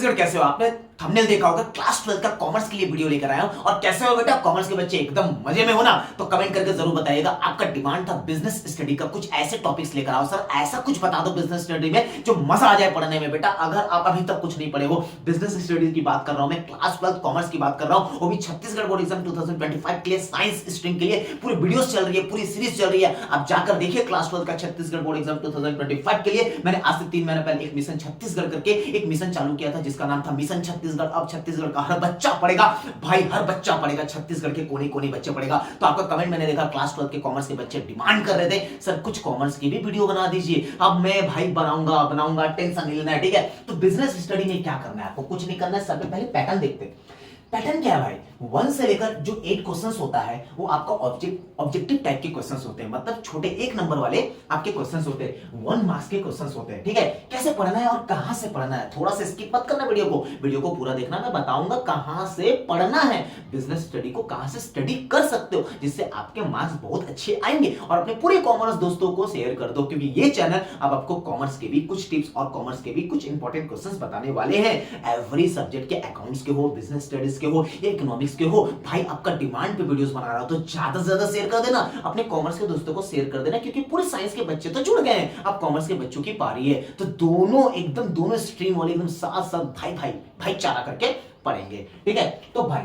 छत्तीसगढ़ कैसे हो? आपने थंबनेल देखा होगा, क्लास 12 का कॉमर्स के लिए वीडियो लेकर आया हूं। और कैसे हो बेटा कॉमर्स के बच्चे, एकदम मजे में हो ना? तो कमेंट करके जरूर बताइएगा। आपका डिमांड था बिजनेस स्टडी का, कुछ ऐसे टॉपिक्स लेकर आओ सर, ऐसा कुछ बता दो बिजनेस स्टडी में जो मजा आ जाए पढ़ने में। बेटा अगर आप अभी तक कुछ नहीं पढ़े हो, बिजनेस स्टडीज की बात कर रहा हूं मैं, क्लास 12 कॉमर्स की बात कर रहा हूं, वो भी छत्तीसगढ़ बोर्ड एग्जाम 2025 के लिए साइंस स्ट्रीम के लिए पूरी वीडियोस चल रही है, पूरी सीरीज चल रही है। आप जाकर देखिए क्लास 12 का छत्तीसगढ़ बोर्ड एग्जाम 2025 के लिए मैंने आज से 3 महीने पहले एक मिशन छत्तीसगढ़ करके एक मिशन चालू किया था, जिसका नाम था मिशन छत्तीसगढ़। अब छत्तीसगढ़ का हर बच्चा पढ़ेगा भाई, हर बच्चा पढ़ेगा, छत्तीसगढ़ के कोने कोने बच्चे पढ़ेगा। तो आपका कमेंट मैंने देखा, क्लास 12 के कॉमर्स के बच्चे डिमांड कर रहे थे सर कुछ कॉमर्स की भी वीडियो बना दीजिए। अब मैं भाई बनाऊंगा, टेंशन नहीं लेना है, ठीक है? तो बिजनेस स्टडी में क्या करना है आपको? कुछ नहीं करना है, सबसे पहले पैटर्न देखते हैं। पैटर्न क्या है भाई? 1 से लेकर जो 8 क्वेश्चंस होता है वो आपका ऑब्जेक्टिव टाइप के क्वेश्चंस होते हैं, मतलब छोटे 1 नंबर वाले आपके क्वेश्चंस होते हैं, 1 मार्क्स के क्वेश्चंस होते हैं, ठीक है? कैसे पढ़ना है और कहां से पढ़ना है, थोड़ा सा स्किप मत करना वीडियो को पूरा देखना। मैं बताऊंगा कहां से पढ़ना है, बिजनेस स्टडी को कहां से स्टडी कर सकते हो जिससे आपके मार्क्स बहुत अच्छे आएंगे। और अपने पूरे कॉमर्स दोस्तों को शेयर कर दो, क्योंकि ये चैनल अब आपको कॉमर्स के भी कुछ टिप्स और कॉमर्स के भी कुछ इंपॉर्टेंट क्वेश्चंस बताने वाले हैं। एवरी सब्जेक्ट के, अकाउंट्स के हो, बिजनेस स्टडीज के हो, इकोनॉमिक्स के हो, भाई आपका डिमांड पे वीडियोस बना रहा हो तो ज्यादा से ज्यादा शेयर कर देना, अपने कॉमर्स के दोस्तों को शेयर कर देना, क्योंकि पूरे साइंस के बच्चे तो जुड़ गए हैं, अब कॉमर्स के बच्चों की पारी है। तो दोनों स्ट्रीम वाले एकदम साथ साथ भाईचारा करके पढ़ेंगे, ठीक है? तो भाई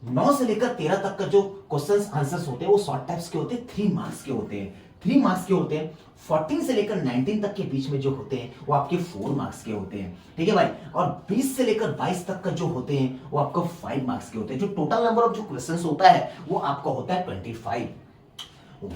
9 से लेकर 13 तक का जो क्वेश्चंस आंसर्स होते हैं वो शॉर्ट टाइप्स के होते हैं, 3 मार्क्स के होते हैं, 3 मार्क्स के होते हैं। 14 से लेकर 19 तक के बीच में जो होते हैं वो आपके 4 मार्क्स के होते हैं, ठीक है भाई? और 20 से लेकर 22 तक का जो होते हैं वो आपका 5 मार्क्स के होते हैं। जो टोटल नंबर ऑफ जो क्वेश्चंस होता है वो आपका होता है 25।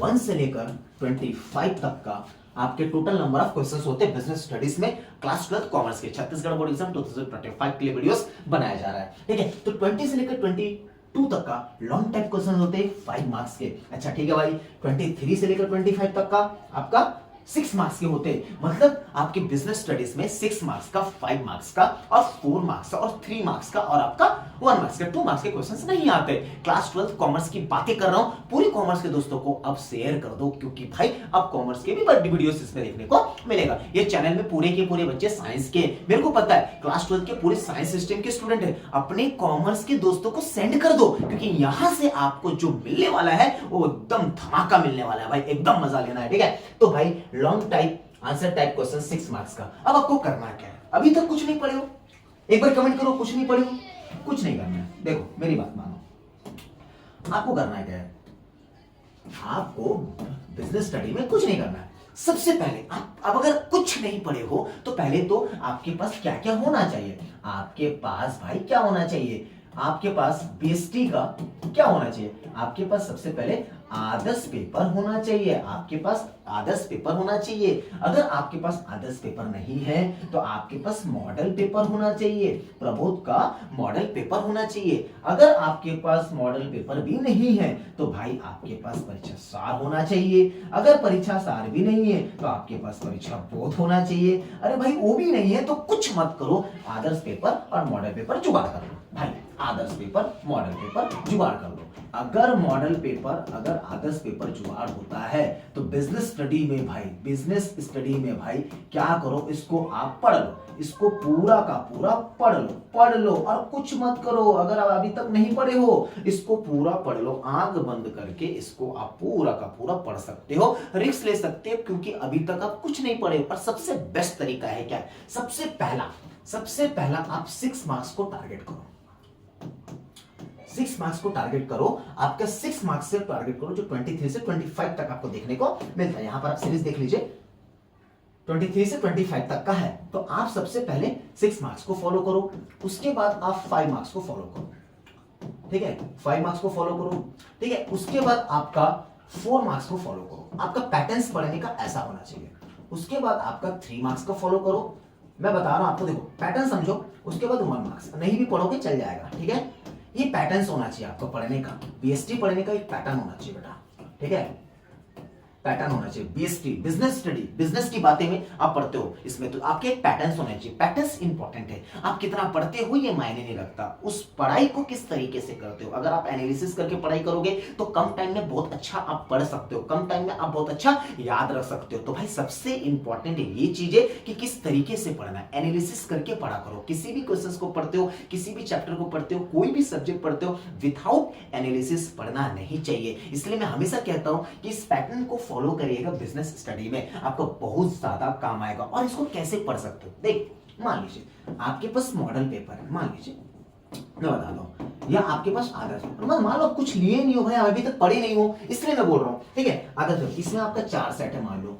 1 से लेकर 25 तक का आपके टोटल नंबर ऑफ क्वेश्चंस होते हैं बिजनेस स्टडीज में, क्लास 12 कॉमर्स के छत्तीसगढ़ बोर्ड एग्जाम 2025 के लिए वीडियोस बनाया जा रहा है, ठीक है? तो 20 से लेकर 22 तक का लॉन्ग टाइप क्वेश्चन होते हैं 5 मार्क्स के। अच्छा ठीक है भाई, 23 से लेकर 25 तक का आपका 6 मार्क्स के होते हैं, मतलब आपके बिजनेस स्टडीज में 6 मार्क्स का, 5 मार्क्स का और 4 मार्क्स का और 3 मार्क्स का और आपका 1 मार्क्स का, 2 मार्क्स के क्वेश्चंस नहीं आते। क्लास 12 कॉमर्स की बातें कर रहा हूं, पूरी कॉमर्स के दोस्तों को अब शेयर कर दो, क्योंकि भाई अब कॉमर्स के भी बड़ी वीडियोस इसमें देखने को मिलेगा। ये चैनल में पूरे के पूरे बच्चे साइंस के, मेरे को पता है क्लास 12 के पूरे साइंस स्ट्रीम के स्टूडेंट है, अपने कॉमर्स के दोस्तों को सेंड कर दो, क्योंकि यहां से आपको जो मिलने वाला है वो एकदम धमाका मिलने वाला है भाई, एकदम मजा लेना है, ठीक है? तो भाई long type answer type question 6 marks का। अब आपको करना क्या है? अभी तक कुछ नहीं पढ़े हो, एक बार कमेंट करो, कुछ नहीं पढ़े हो। कुछ नहीं करना है, देखो मेरी बात मानो, आपको करना है क्या है? आपको बिजनेस स्टडी में कुछ नहीं करना है। सबसे पहले आप अब अगर कुछ नहीं पढ़े हो तो पहले तो आपके पास क्या क्या होना चाहिए? आपके पास भाई क्या होना चाहिए? आपके पास बीएसटी का क्या होना चाहिए? आपके पास सबसे पहले आदर्श पेपर होना चाहिए, आपके पास आदर्श पेपर होना चाहिए। अगर आपके पास आदर्श पेपर नहीं है तो आपके पास मॉडल पेपर होना चाहिए, प्रबोध का मॉडल पेपर होना चाहिए। अगर आपके पास मॉडल पेपर भी नहीं है तो भाई आपके पास परीक्षा सार होना चाहिए। अगर परीक्षा सार भी नहीं है तो आपके पास परीक्षा बोध होना चाहिए। अरे भाई वो भी नहीं है तो कुछ मत करो, आदर्श पेपर और मॉडल पेपर जुगाड़ कर लो भाई, आदर्श पेपर मॉडल पेपर जुगाड़ कर लो। अगर मॉडल पेपर, अगर आदर्श पेपर जुगाड़ होता है तो बिजनेस स्टडी में भाई क्या करो, इसको आप पढ़ लो, इसको पूरा का पूरा पढ़ लो और कुछ मत करो। अगर आप अभी तक नहीं पढ़े हो इसको पूरा पढ़ लो, आंख बंद करके इसको आप पूरा का पूरा पढ़ सकते हो, रिस्क ले सकते हो, क्योंकि अभी तक आप कुछ नहीं पढ़े। और सबसे बेस्ट तरीका है क्या? सबसे पहला आप 6 मार्क्स को टारगेट करो, 6 मार्क्स को टारगेट करो। आपका 6 मार्क्स से टारगेट करो जो 23 से 25 तक आपको देखने को मिलता है। यहां पर आप सीरीज देख लीजिए, 23 से 25 तक का है, तो आप सबसे पहले 6 मार्क्स को फॉलो करो, उसके बाद आप 5 मार्क्स को फॉलो करो, ठीक है? 5 मार्क्स को फॉलो करो, ठीक है? उसके बाद आपका 4 मार्क्स को फॉलो करो। आपका पैटर्न्स पढ़ने का ऐसा होना चाहिए। उसके बाद आपका 3 मार्क्स का फॉलो करो। मैं बता रहा हूं आपको, देखो पैटर्न समझो, उसके बाद 1 मार्क्स, नहीं भी पढ़ोगे चल जाएगा, ठीक है? ये पैटर्न्स होना चाहिए आपको पढ़ने का, बीएसटी पढ़ने का एक पैटर्न होना चाहिए बेटा, ठीक है? पैटर्न होना चाहिए। बीएसटी बिजनेस स्टडी, बिजनेस की बातें में आप पढ़ते हो, इसमें तो आपके एक पैटर्न्स होने चाहिए। पैटर्न्स इंपॉर्टेंट है, आप कितना पढ़ते हो ये मायने नहीं रखता, उस पढ़ाई को किस तरीके से करते हो। अगर आप एनालिसिस करके पढ़ाई करोगे तो कम टाइम में बहुत अच्छा आप पढ़ सकते हो, कम टाइम में आप बहुत अच्छा याद रख सकते हो। तो भाई सबसे इंपॉर्टेंट है ये चीजें कि किस तरीके से पढ़ना है, एनालिसिस करके पढ़ा करो। किसी भी क्वेश्चंस को पढ़ते हो, किसी भी चैप्टर को पढ़ते हो, कोई भी सब्जेक्ट पढ़ते हो, विदाउट एनालिसिस पढ़ना नहीं चाहिए। इसलिए मैं हमेशा कहता हूं कि इस पैटर्न को फॉलो करिएगा, बिजनेस स्टडी में आपको बहुत ज्यादा काम आएगा। और इसको कैसे पढ़ सकते हो, देख मान लीजिए आपके पास मॉडल पेपर है, मान लीजिए मैं बता दूं, या आपके पास आदर्श पेपर, मान लो कुछ लिए नहीं हो भाई, अभी तक पढ़े नहीं हो, इसलिए मैं बोल रहा हूं, ठीक है। आदर्श पेपर, इसमें आपका 4 सेट है मान लो,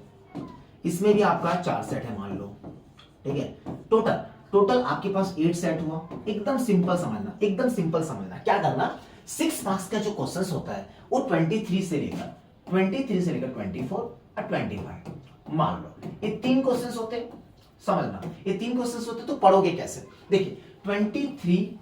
इसमें भी आपका 4 सेट है मान लो, ठीक है। टोटल टोटल आपके पास 8 सेट हुआ। एकदम सिंपल समझना, एकदम सिंपल समझना। क्या करना, 6 मार्क्स का जो क्वेश्चंस होता है वो 23 से लेकर 24 और 25 मान लो, ये 3 क्वेश्चंस होते, समझना ये 3 क्वेश्चंस होते, तो पढ़ोगे कैसे। देखिए 23,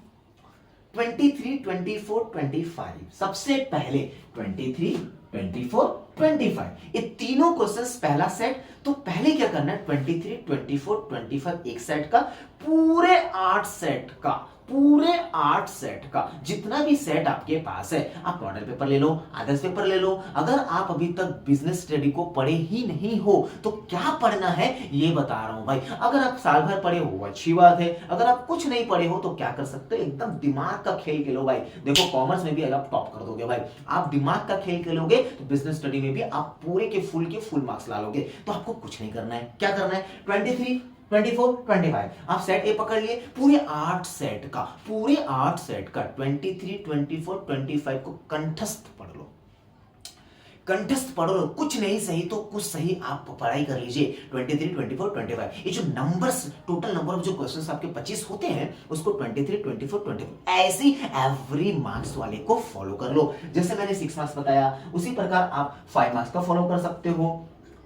24, 25, सबसे पहले 23, 24, 25 ये तीनों क्वेश्चंस पहला सेट। तो पहले क्या करना है, 23, 24, 25 एक सेट का, पूरे 8 सेट का, पूरे 8 सेट का जितना भी सेट आपके पास है, आप मॉडल पेपर ले लो, आदर्श पेपर ले लो। अगर आप अभी तक बिजनेस स्टडी को पढ़े ही नहीं हो तो क्या पढ़ना है ये बता रहा हूं भाई। अगर आप साल भर पढ़े हो अच्छी बात है, अगर आप कुछ नहीं पढ़े हो तो क्या कर सकते हो, एकदम दिमाग का खेल खेलो भाई। देखो कॉमर्स में भी अगर आप टॉप कर दोगे भाई, आप दिमाग का खेल खेलोगे तो बिजनेस स्टडी में भी आप पूरे के फुल मार्क्स ला लोगे। तो आपको कुछ नहीं करना है, क्या करना है, 23, 24, 25 आप सेट ए पकड़ लिए, पूरे 8 सेट का, पूरे 8 सेट का 23, 24, 25 को कंठस्थ पढ़ लो, कंठस्थ पढ़ लो। कुछ नहीं सही तो कुछ सही आप पढ़ाई कर लीजिए। 23, 24, 25 ये जो नंबर्स, टोटल नंबर ऑफ जो क्वेश्चंस आपके 25 होते हैं उसको 23, 24, 25 ऐसी एवरी मार्क्स वाले को फॉलो कर लो। जैसे मैंने 6 मार्क्स बताया उसी प्रकार आप 5 मार्क्स का फॉलो कर सकते हो,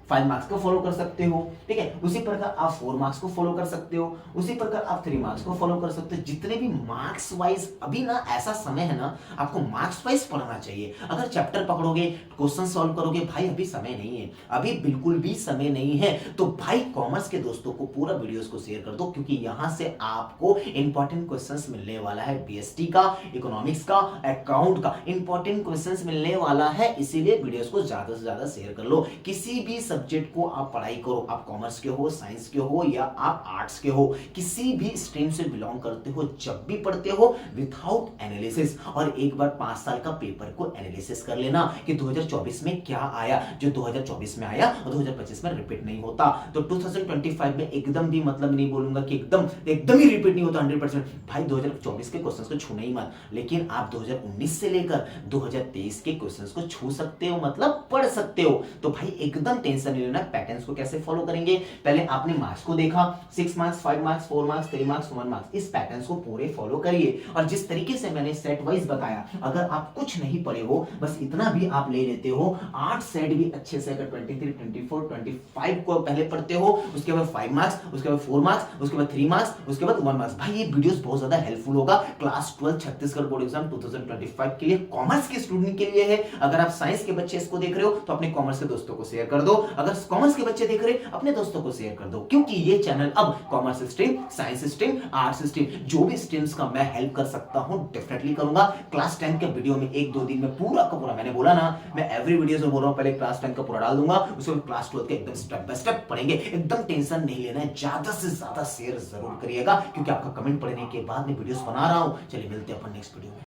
5 मार्क्स को फॉलो कर सकते हो, ठीक है। उसी प्रकार आप 4 मार्क्स को फॉलो कर सकते हो, उसी प्रकार आप 3 मार्क्स को फॉलो कर सकते हो। जितने भी मार्क्स वाइज, अभी ना ऐसा समय है ना आपको मार्क्स वाइज पढ़ना चाहिए। अगर चैप्टर पकड़ोगे, क्वेश्चन सॉल्व करोगे, भाई अभी समय नहीं है, अभी बिल्कुल भी समय नहीं है। तो भाई कॉमर्स के दोस्तों को पूरा वीडियोस को शेयर कर दो, क्योंकि यहां से आपको इंपॉर्टेंट क्वेश्चंस मिलने वाला है। बीएसटी का, इकोनॉमिक्स का, अकाउंट का इंपॉर्टेंट क्वेश्चंस मिलने वाला है, इसीलिए वीडियोस को ज्यादा से ज्यादा शेयर कर लो। किसी भी सब्जेक्ट को आप पढ़ाई करो, आप कॉमर्स के हो, साइंस के हो या आप आर्ट्स के हो, किसी भी स्ट्रीम से बिलोंग करते हो, जब भी पढ़ते हो विदाउट एनालिसिस, और एक बार 5 साल का पेपर को एनालिसिस कर लेना कि 2024 में क्या आया, जो 2024 में आया और 2025 में रिपीट नहीं होता। तो 2025 में एकदम भी मतलब नहीं बोलूंगा कि एकदम ही रिपीट नहीं होता 100%। भाई 2024 के क्वेश्चंस को छूना ही मत, लेकिन आप 2019 से लेकर 2023 के क्वेश्चंस को छू सकते हो, मतलब पढ़ सकते हो। तो भाई एकदम टेंशन नहीं लेना। पैटर्न्स को कैसे फॉलो करेंगे, पहले आपने मार्क्स को देखा, 6 marks, 5 marks, 4 marks, 3 marks, 1 marks, इस पैटर्न्स को पूरे फॉलो करिए। और जिस तरीके से मैंने सेट वाइज बताया, अगर आप कुछ नहीं पढ़े हो, बस इतना भी आप ले लेते हो, 8 सेट भी अच्छे से अगर 23, 24, 25 को पहले पढ़ते हो, उसके बाद 5 मार्क्स, उसके बाद 4 मार्क्स, उसके बाद 3 मार्क्स, उसके बाद 1 मार्क्स, भाई ये वीडियोस बहुत ज्यादा हेल्पफुल होगा क्लास 12 छत्तीसगढ़ बोर्ड एग्जाम 2025 के लिए, कॉमर्स के स्टूडेंट के लिए है। अगर आप साइंस के बच्चे इसको देख रहे हो तो अपने कॉमर्स के दोस्तों को शेयर कर दो, अगर कॉमर्स के बच्चे देख रहे अपने दोस्तों को शेयर कर दो, क्योंकि ये चैनल अब commerce stream, science stream, arts stream, जो भी स्ट्रीम्स का मैं हेल्प कर सकता हूं डेफिनेटली करूंगा। क्लास 10 के वीडियो में 1-2 दिन में पूरा का पूरा, मैंने बोला ना मैं एवरी वीडियो में बोल रहा हूं, पहले क्लास 10 का पूरा डाल दूंगा, उसके बाद क्लास 12 के एकदम स्टेप बाय स्टेप पढ़ेंगे। एकदम टेंशन नहीं लेना है, ज्यादा से ज्यादा शेयर जरूर करिएगा, क्योंकि आपका कमेंट पढ़ने के बाद मैं वीडियोस बना रहा हूं। चलिए मिलते हैं अपन नेक्स्ट वीडियो में।